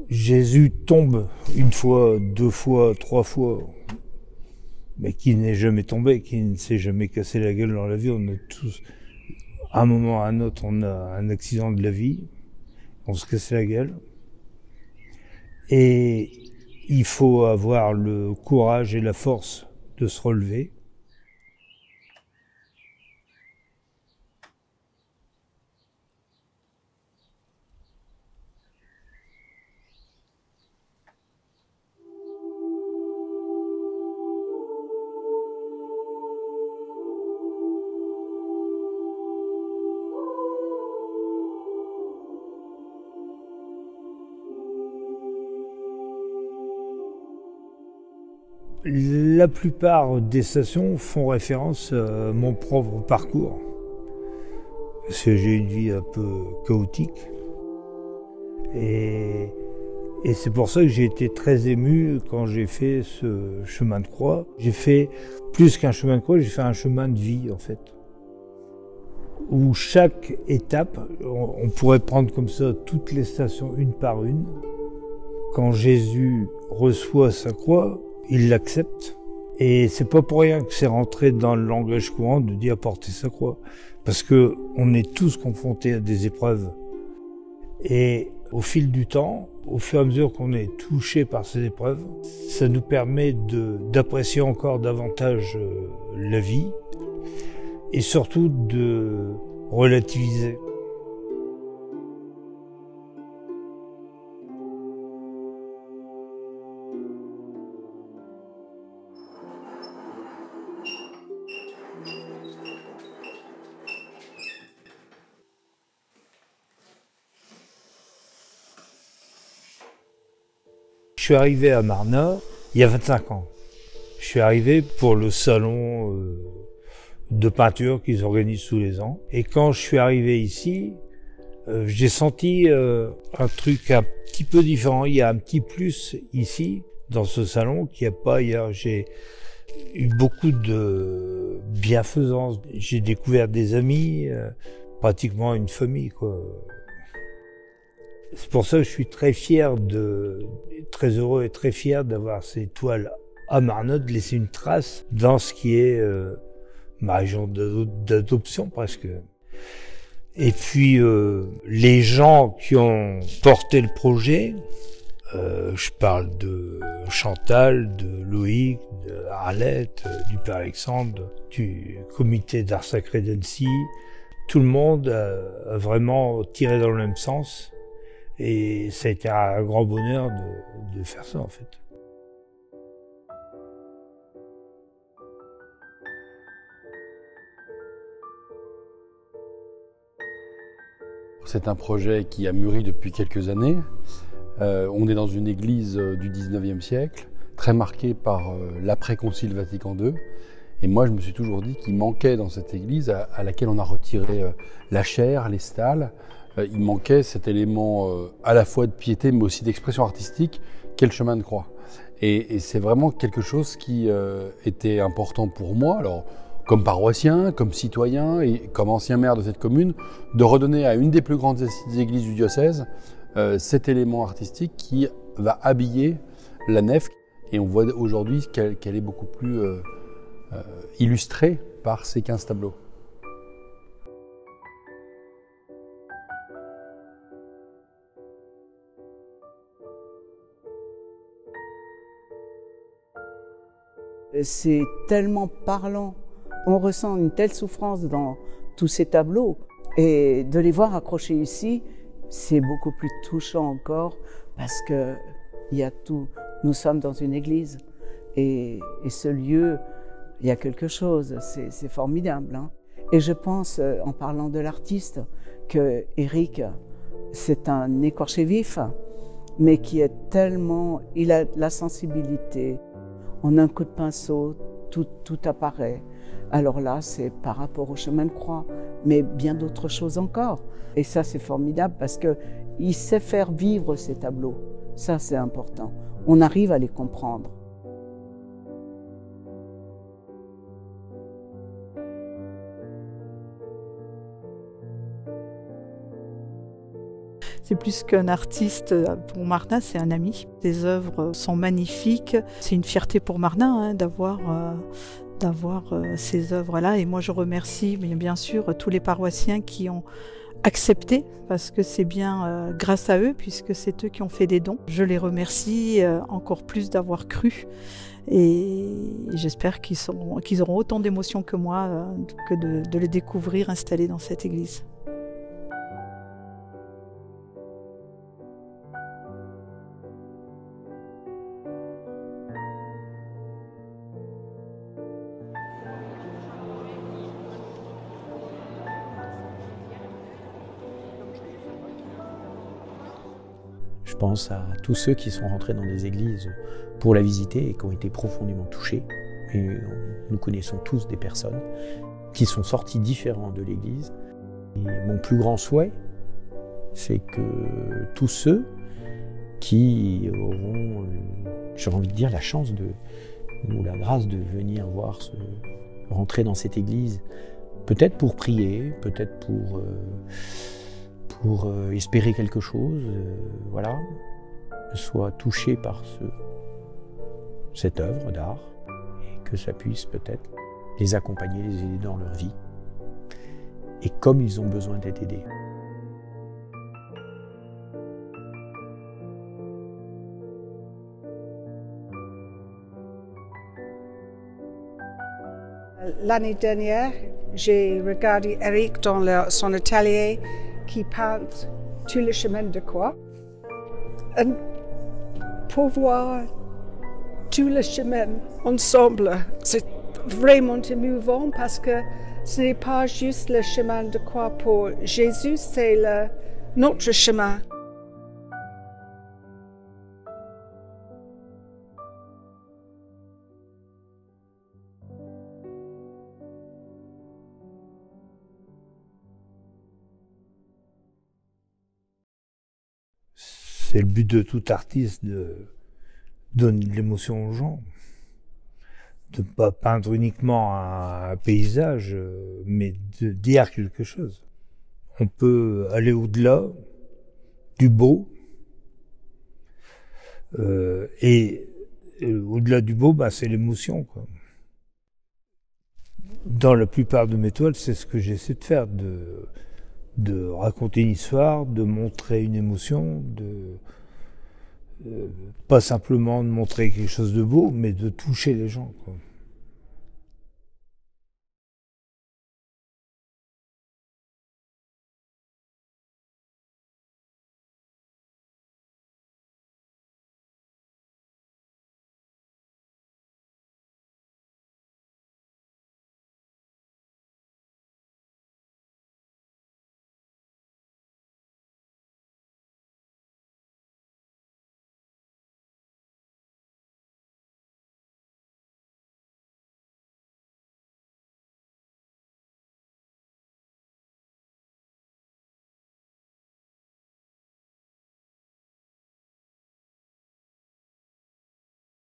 Jésus tombe une fois, deux fois, trois fois, mais qui n'est jamais tombé, qui ne s'est jamais cassé la gueule dans la vie. On a tous, à un moment ou à un autre, on a un accident de la vie, on se casse la gueule. Et il faut avoir le courage et la force de se relever. La plupart des stations font référence à mon propre parcours, parce que j'ai une vie un peu chaotique. Et c'est pour ça que j'ai été très ému quand j'ai fait ce chemin de croix. J'ai fait plus qu'un chemin de croix, j'ai fait un chemin de vie en fait. Où chaque étape, on pourrait prendre comme ça toutes les stations une par une. Quand Jésus reçoit sa croix, il l'accepte. Et c'est pas pour rien que c'est rentré dans le langage courant de dire porter sa croix. Parce que on est tous confrontés à des épreuves. Et au fil du temps, au fur et à mesure qu'on est touché par ces épreuves, ça nous permet d'apprécier encore davantage la vie et surtout de relativiser. Je suis arrivé à Marna il y a 25 ans. Je suis arrivé pour le salon de peinture qu'ils organisent tous les ans. Et quand je suis arrivé ici, j'ai senti un truc un petit peu différent. Il y a un petit plus ici, dans ce salon, qu'il n'y a pas ailleurs. J'ai eu beaucoup de bienfaisance. J'ai découvert des amis, pratiquement une famille, quoi. C'est pour ça que je suis très fier très heureux et très fier d'avoir ces toiles à Marna, de laisser une trace dans ce qui est ma région d'adoption presque. Et puis les gens qui ont porté le projet, je parle de Chantal, de Loïc, de Arlette, du Père Alexandre, du comité d'art sacré d'Annecy, tout le monde a vraiment tiré dans le même sens. Et ça a été un grand bonheur de faire ça, en fait. C'est un projet qui a mûri depuis quelques années. On est dans une église du 19e siècle, très marquée par l'après-concile Vatican II. Et moi, je me suis toujours dit qu'il manquait dans cette église, à laquelle on a retiré la chaire, les stalles, il manquait cet élément à la fois de piété, mais aussi d'expression artistique, qu'est le chemin de croix. Et c'est vraiment quelque chose qui était important pour moi, alors comme paroissien, comme citoyen et comme ancien maire de cette commune, de redonner à une des plus grandes églises du diocèse cet élément artistique qui va habiller la nef. Et on voit aujourd'hui qu'elle est beaucoup plus illustrée par ces 15 tableaux. C'est tellement parlant. On ressent une telle souffrance dans tous ces tableaux. Et de les voir accrochés ici, c'est beaucoup plus touchant encore parce que il y a tout. Nous sommes dans une église. Et ce lieu, il y a quelque chose. C'est formidable. Hein. Et je pense, en parlant de l'artiste, que Éric, c'est un écorché vif, mais qui est tellement... Il a la sensibilité. En un coup de pinceau, tout apparaît. Alors là, c'est par rapport au chemin de croix, mais bien d'autres choses encore. Et ça, c'est formidable parce qu'il sait faire vivre ces tableaux. Ça, c'est important. On arrive à les comprendre. C'est plus qu'un artiste. Pour Martin, c'est un ami. Ses œuvres sont magnifiques. C'est une fierté pour Martin d'avoir ces œuvres-là. Et moi, je remercie bien sûr tous les paroissiens qui ont accepté, parce que c'est bien grâce à eux, puisque c'est eux qui ont fait des dons. Je les remercie encore plus d'avoir cru, et j'espère qu'ils auront autant d'émotions que moi que de les découvrir installés dans cette église. Je pense à tous ceux qui sont rentrés dans des églises pour la visiter et qui ont été profondément touchés. Et nous connaissons tous des personnes qui sont sorties différents de l'église. Et mon plus grand souhait, c'est que tous ceux qui auront, j'ai envie de dire, la chance ou la grâce de venir rentrer dans cette église, peut-être pour prier, peut-être pour espérer quelque chose, soit touché par cette œuvre d'art, et que ça puisse peut-être les accompagner, les aider dans leur vie, et comme ils ont besoin d'être aidés. L'année dernière, j'ai regardé Eric dans son atelier qui peint tout le chemin de croix. Et pour voir tout le chemin ensemble, c'est vraiment émouvant parce que ce n'est pas juste le chemin de croix pour Jésus, c'est notre chemin. C'est le but de tout artiste de donner de l'émotion aux gens. De ne pas peindre uniquement un paysage, mais de dire quelque chose. On peut aller au-delà du beau. Et au-delà du beau, c'est l'émotion, quoi. Dans la plupart de mes toiles, c'est ce que j'essaie de faire, de raconter une histoire, de montrer une émotion, pas simplement de montrer quelque chose de beau, mais de toucher les gens, quoi.